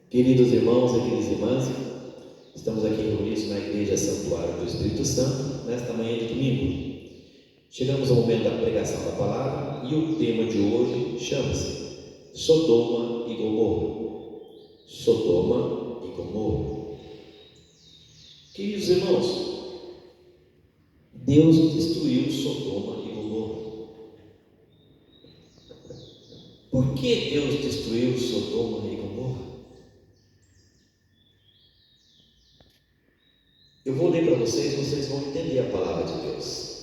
Queridos irmãos e queridas irmãs, estamos aqui reunidos na Igreja Santuário do Espírito Santo, nesta manhã de domingo. Chegamos ao momento da pregação da palavra e o tema de hoje chama-se Sodoma e Gomorra. Sodoma e Gomorra. Queridos irmãos, Deus destruiu Sodoma e Gomorra. Por que Deus destruiu Sodoma e Gomorra? Eu vou ler para vocês vão entender a palavra de Deus.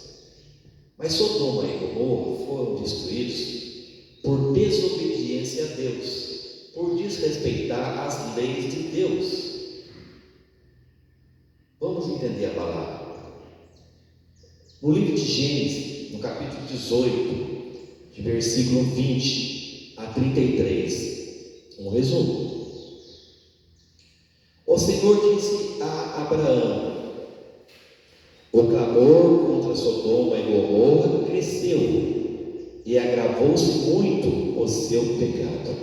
Mas Sodoma e Gomorra foram destruídos por desobediência a Deus, por desrespeitar as leis de Deus. Vamos entender a palavra. No livro de Gênesis, no capítulo 18, de versículo 20 a 33, um resumo. O Senhor disse a Abraão: o clamor contra Sodoma e Gomorra cresceu e agravou-se muito o seu pecado.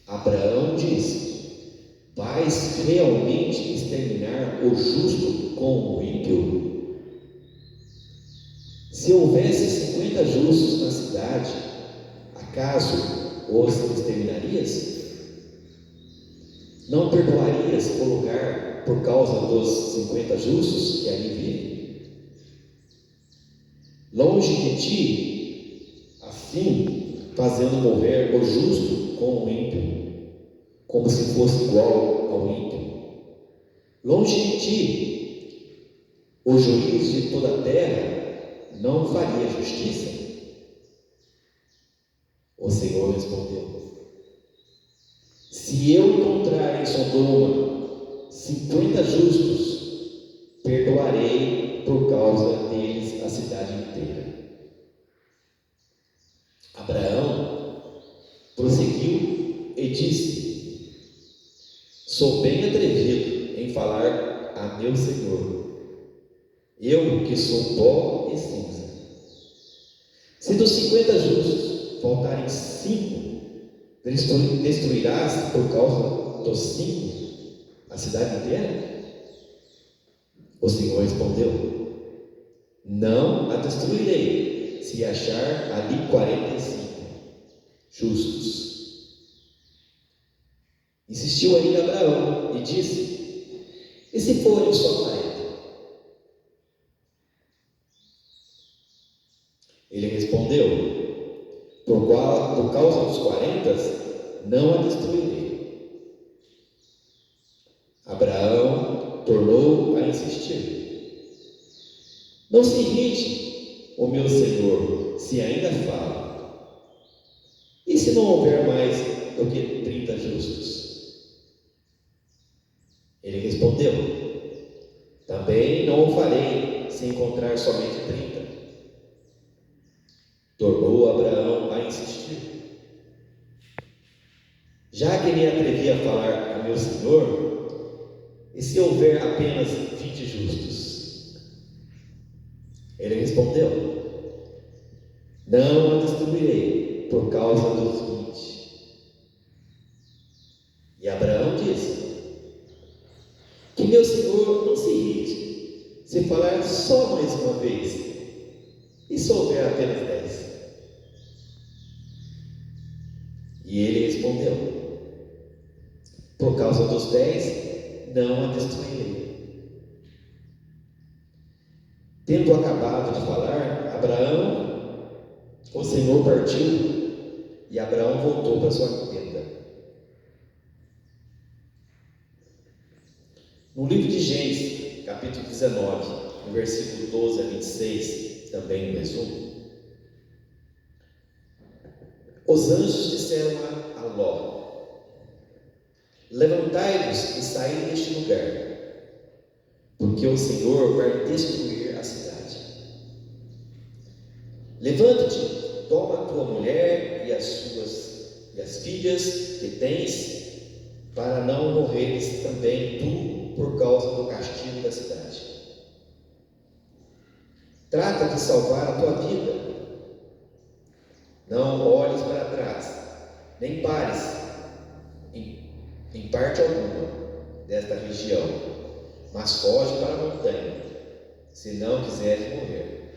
Abraão disse: vais realmente exterminar o justo com o ímpio? Se houvesse 50 justos na cidade, acaso os exterminarias? Não perdoarias o lugar por causa dos 50 justos que ali vivem? Longe de ti, assim, fazendo morrer o justo com o ímpio, como se fosse igual ao ímpio. Longe de ti, o juiz de toda a terra não faria justiça? O Senhor respondeu: se eu encontrar em Sodoma 50 justos, perdoarei por causa deles a cidade inteira. Abraão prosseguiu e disse: sou bem atrevido em falar a meu Senhor, eu que sou pó e cinza. Se dos 50 justos faltarem 5, destruirás por causa dos 5 a cidade inteira? O Senhor respondeu: não a destruirei, se achar ali 45 justos. Insistiu ainda Abraão e disse: e se forem só 40? Ele respondeu: por causa dos 40, não a destruirei. Abraão tornou a insistir: não se irrite, o meu Senhor, se ainda fala. E se não houver mais do que 30 justos? Ele respondeu: também não o farei, se encontrar somente 30. Tornou Abraão a insistir: já que me atrevi a falar a meu Senhor, e se houver apenas 20 justos? Ele respondeu: não a destruirei por causa dos 20. E Abraão disse: que meu Senhor não se irrite, se falar só mais uma vez, e se houver apenas 10? E ele respondeu: por causa dos 10, não a destruirei. Tendo acabado de falar, o Senhor partiu, e Abraão voltou para sua tenda. No livro de Gênesis, capítulo 19, no versículo 12 a 26, também no resumo, os anjos disseram a Ló: levantai-vos e saí deste lugar, porque o Senhor vai destruir a cidade. Levanta-te, toma a tua mulher e as filhas que tens, para não morreres também tu por causa do castigo da cidade. Trata de salvar a tua vida. Não olhes para trás, nem pares, parte alguma desta região, mas foge para a montanha, se não quiseres morrer.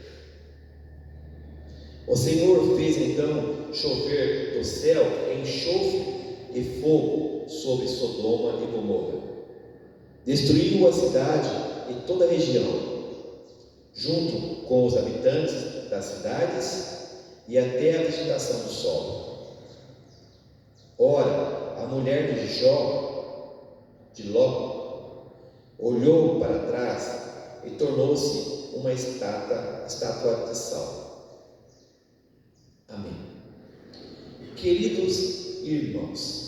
O Senhor fez então chover do céu enxofre e fogo sobre Sodoma e Gomorra. Destruiu a cidade e toda a região, junto com os habitantes das cidades e até a vegetação do solo. Ora, a mulher de Ló, olhou para trás e tornou-se uma estátua de sal. Amém. Queridos irmãos,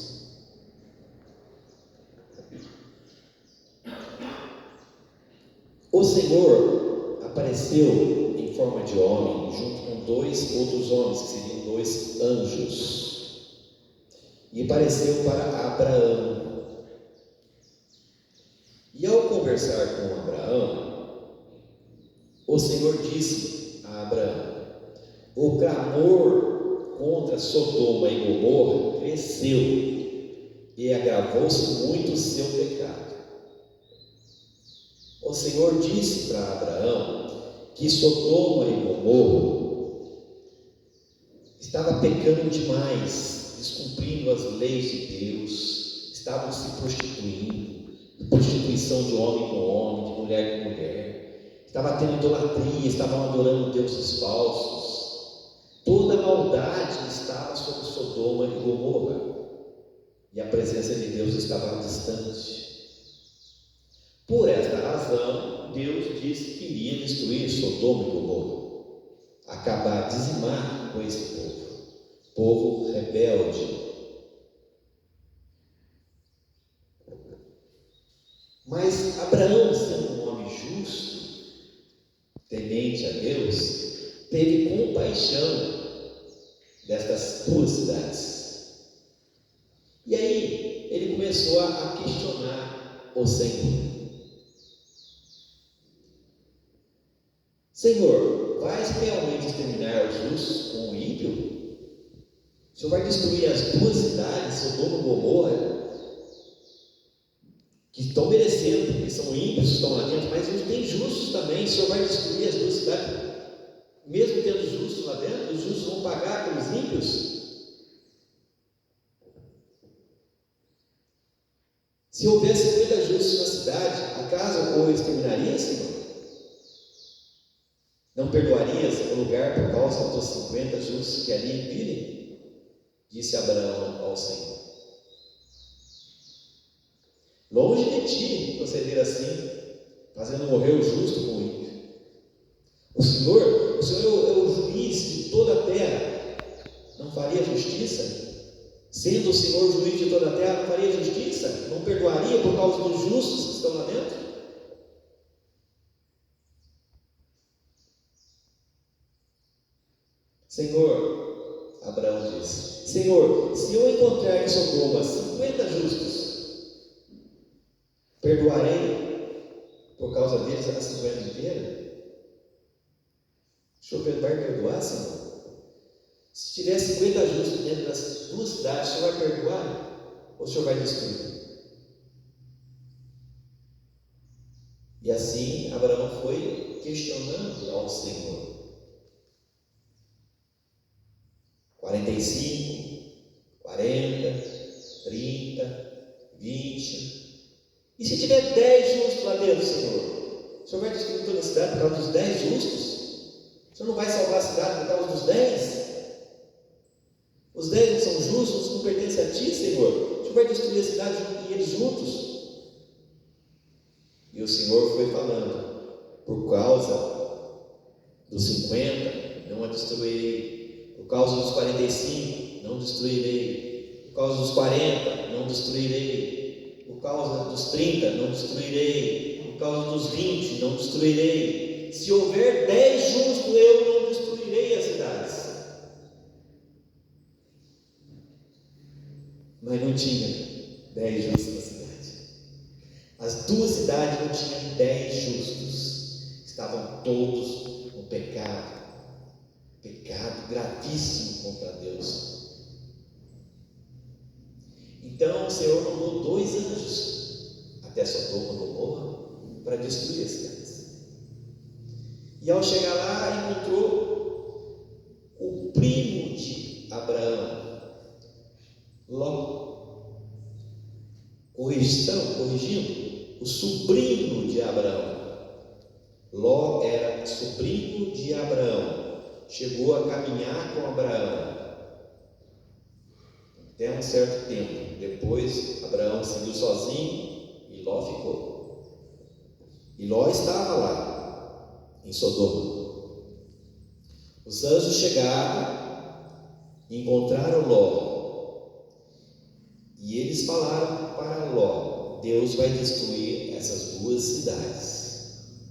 o Senhor apareceu em forma de homem, junto com dois outros homens, que seriam dois anjos, e apareceu para Abraão. E ao conversar com Abraão, o Senhor disse a Abraão: o clamor contra Sodoma e Gomorra cresceu e agravou-se muito o seu pecado. O Senhor disse para Abraão que Sodoma e Gomorra estava pecando demais, descumprindo as leis de Deus, estavam se prostituindo, prostituição de homem com homem, de mulher com mulher, estava tendo idolatria, estavam adorando deuses falsos. Toda a maldade estava sobre Sodoma e Gomorra, e a presença de Deus estava distante. Por esta razão, Deus disse que iria destruir Sodoma e Gomorra, acabar, dizimar com esse povo rebelde. Mas Abraão, sendo um homem justo, temente a Deus, teve compaixão destas duas cidades. E aí ele começou a questionar o Senhor. Senhor, vais realmente exterminar os justos com o ímpio? O Senhor vai destruir as duas cidades, Sodoma e Gomorra, que estão merecendo, porque são ímpios, estão lá dentro, mas tem justos também. O Senhor vai destruir as duas cidades, mesmo tendo justos lá dentro? Os justos vão pagar pelos ímpios? Se houvesse 50 justos na cidade, acaso o exterminaria, Senhor? Não perdoarias o lugar por causa dos 50 justos que ali vivem? Disse Abraão ao Senhor. Longe de ti proceder assim, fazendo morrer o justo com o ímpio. O Senhor é o juiz de toda a terra, não faria justiça? Sendo o Senhor juiz de toda a terra, não faria justiça? Não perdoaria por causa dos justos que estão lá dentro? Senhor, Abraão disse: Senhor, se eu encontrar em Sodoma 50 justos, perdoarei por causa deles a 50 inteira? O Senhor vai perdoar, Senhor? Se tiver 50 justos dentro das duas cidades, o Senhor vai perdoar? Ou o Senhor vai destruir? E assim Abraão foi questionando ao Senhor. 45, 40, 30, 20. E se tiver 10 justos lá dentro, Senhor? O Senhor vai destruir toda a cidade por causa dos 10 justos? O Senhor não vai salvar a cidade por causa dos 10? Os 10 não são justos, não pertencem a ti, Senhor. O Senhor vai destruir a cidade e eles juntos? E o Senhor foi falando: por causa dos 50, não a destruirei. Por causa dos 45, não destruirei. Por causa dos 40, não destruirei. Por causa dos 30, não destruirei. Por causa dos 20, não destruirei. Se houver 10 justos, eu não destruirei as cidades. Mas não tinha 10 justos na cidade. As duas cidades não tinham 10 justos. Estavam todos no pecado gravíssimo contra Deus. Então o Senhor mandou 2 anjos até Sodoma e Gomorra para destruir as cidades. E ao chegar lá, encontrou o primo de Abraão, Ló. Corrigindo, o sobrinho de Abraão. Ló era sobrinho de Abraão. Chegou a caminhar com Abraão até um certo tempo. Depois Abraão seguiu sozinho e Ló ficou. E Ló estava lá em Sodoma. Os anjos chegaram e encontraram Ló. E eles falaram para Ló: Deus vai destruir essas 2 cidades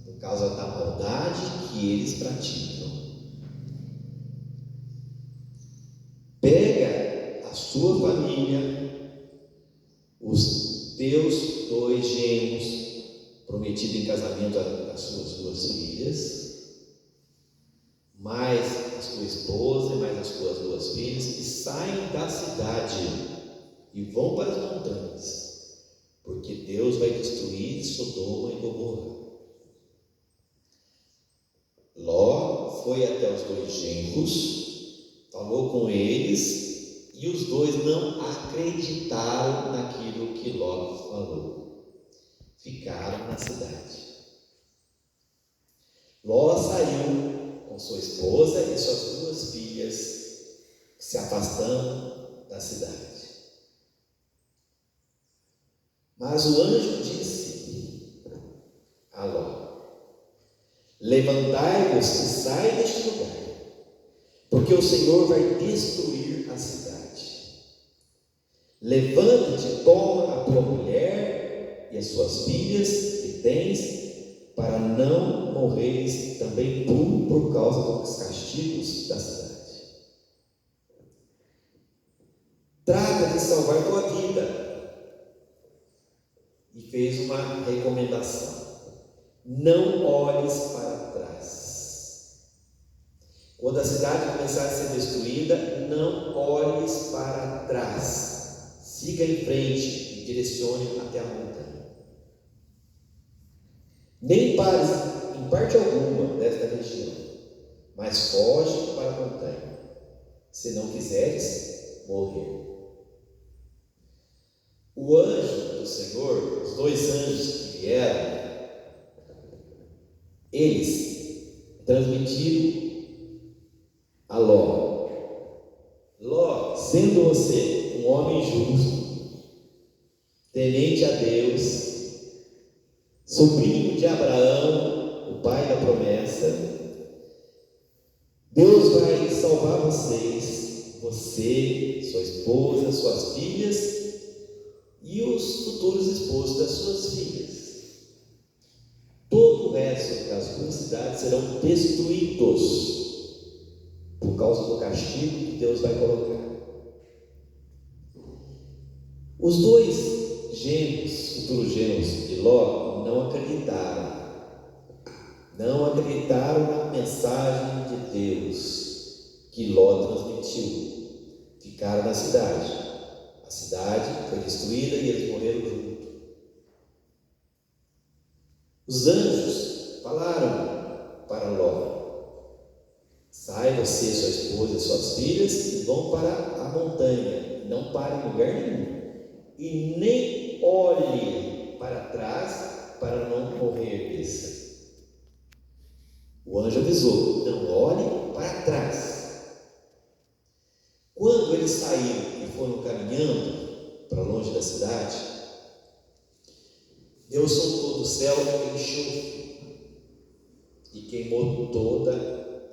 por causa da maldade que eles praticam. Pega a sua família, os teus 2 genros, prometido em casamento às suas 2 filhas, mais a sua esposa e mais as suas 2 filhas, e saem da cidade e vão para as montanhas, porque Deus vai destruir Sodoma e Gomorra. Ló foi até os 2 genros, falou com eles, e os 2 não acreditaram naquilo que Ló falou. Ficaram na cidade. Ló saiu com sua esposa e suas 2 filhas, se afastando da cidade. Mas o anjo disse a Ló: levantai-vos e sai deste lugar, porque o Senhor vai destruir a cidade. Levanta-te, toma a tua mulher e as suas filhas que tens, para não morreres também tu por causa dos castigos da cidade. Trata de salvar tua vida. E fez uma recomendação: não olhes para trás. Quando a cidade começar a ser destruída, não olhes para trás. Siga em frente e direcione até a montanha. Nem pares em parte alguma desta região, mas foge para a montanha, se não quiseres morrer. O anjo do Senhor, os 2 anjos que vieram, eles transmitiram a Ló: Ló, sendo você um homem justo, temente a Deus, sobrinho de Abraão, o pai da promessa, Deus vai salvar vocês, você, sua esposa, suas filhas e os futuros esposos das suas filhas. Todo o resto das 2 cidades serão destruídos por causa do castigo que Deus vai colocar. Os 2 futuros genros de Ló, não acreditaram na mensagem de Deus que Ló transmitiu. Ficaram na cidade. A cidade foi destruída e eles morreram juntos. Os anjos falaram para Ló: sai você, sua esposa e suas filhas e vão para a montanha. Não pare em lugar nenhum. E nem olhe para trás para não morreres. O anjo avisou: não olhe para trás. Quando eles saíram e foram caminhando para longe da cidade, Deus soltou do céu enxofre e queimou todas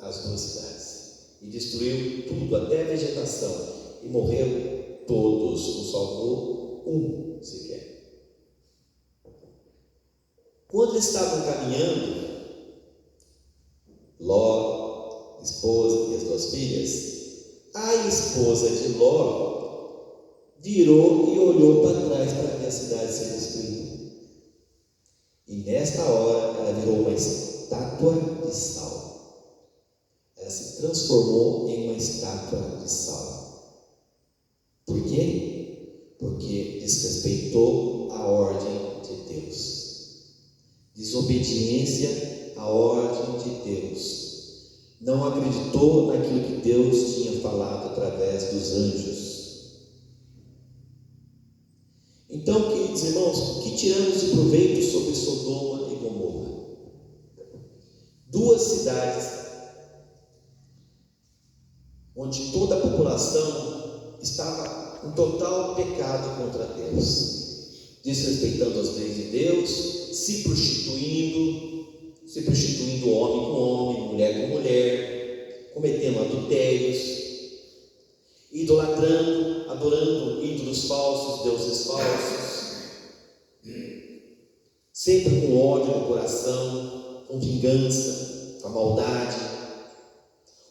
as 2 cidades e destruiu tudo, até a vegetação, e morreram todos, não salvou um sequer. Quando eles estavam caminhando, Ló, esposa e as 2 filhas, a esposa de Ló virou e olhou para trás para ver a cidade ser destruída. E nesta hora ela virou uma estátua de sal. Ela se transformou em uma estátua de sal. Por quê? Porque desrespeitou a ordem de Deus. Desobediência à ordem de Deus. Não acreditou naquilo que Deus tinha falado através dos anjos. Então, queridos irmãos, o que tiramos de proveito sobre Sodoma e Gomorra? Duas cidades onde toda a população estava em total pecado contra Deus, desrespeitando as leis de Deus, se prostituindo homem com homem, mulher com mulher, cometendo adultérios, idolatrando, adorando ídolos falsos, deuses falsos, sempre com ódio no coração, com vingança, com a maldade.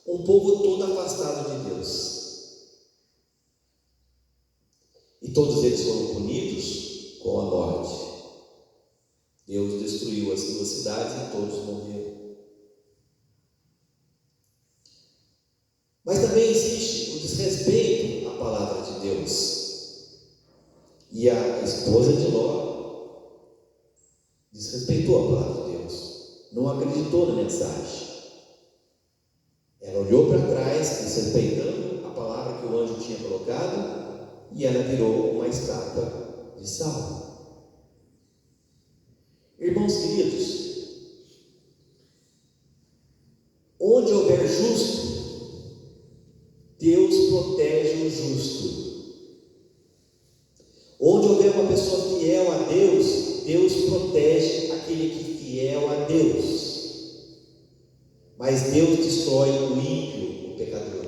Um povo todo afastado de Deus. E todos eles foram punidos com a morte. Deus destruiu as duas cidades e todos morreram. Mas também existe o desrespeito à palavra de Deus. E a esposa de Ló desrespeitou a palavra de Deus, não acreditou na mensagem. Ela olhou para trás, desrespeitando a palavra que o anjo tinha colocado, e ela virou uma estátua de sal. Irmãos queridos, onde houver justo, Deus protege o justo. Onde houver uma pessoa fiel a Deus, Deus protege aquele que é fiel a Deus. Mas Deus destrói o ímpio, o pecador.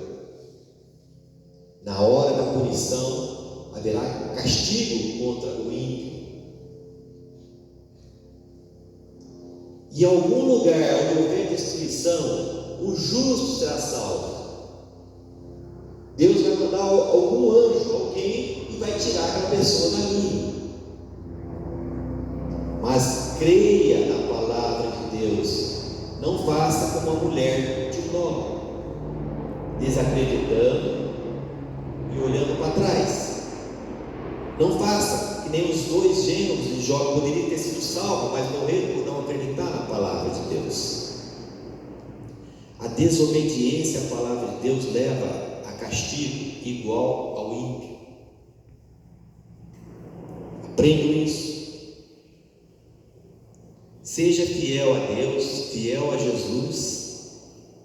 Na hora da punição, haverá castigo contra o ímpio. E em algum lugar onde houver destruição, o justo será salvo. Deus vai mandar algum anjo, alguém, e vai tirar aquela pessoa dali. Mas creia na palavra de Deus. Não faça como a mulher de Ló, desacreditando e olhando para trás. Não faça que nem os dois gêmeos de Jó, poderiam ter sido salvos, mas morreram por não acreditar na palavra de Deus. A desobediência à palavra de Deus leva a castigo igual ao ímpio. Aprenda isso. Seja fiel a Deus, fiel a Jesus.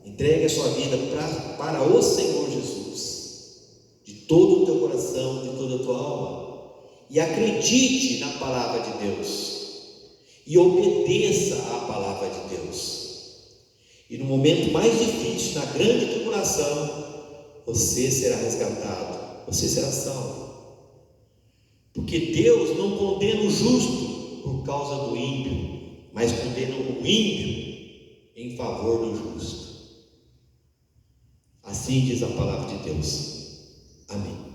Entregue a sua vida para o Senhor Jesus, de todo o teu coração, de toda a tua alma, e acredite na palavra de Deus, e obedeça à palavra de Deus. E no momento mais difícil, na grande tribulação, você será resgatado, você será salvo. Porque Deus não condena o justo por causa do ímpio, mas condena o ímpio em favor do justo. Assim diz a palavra de Deus. Amém.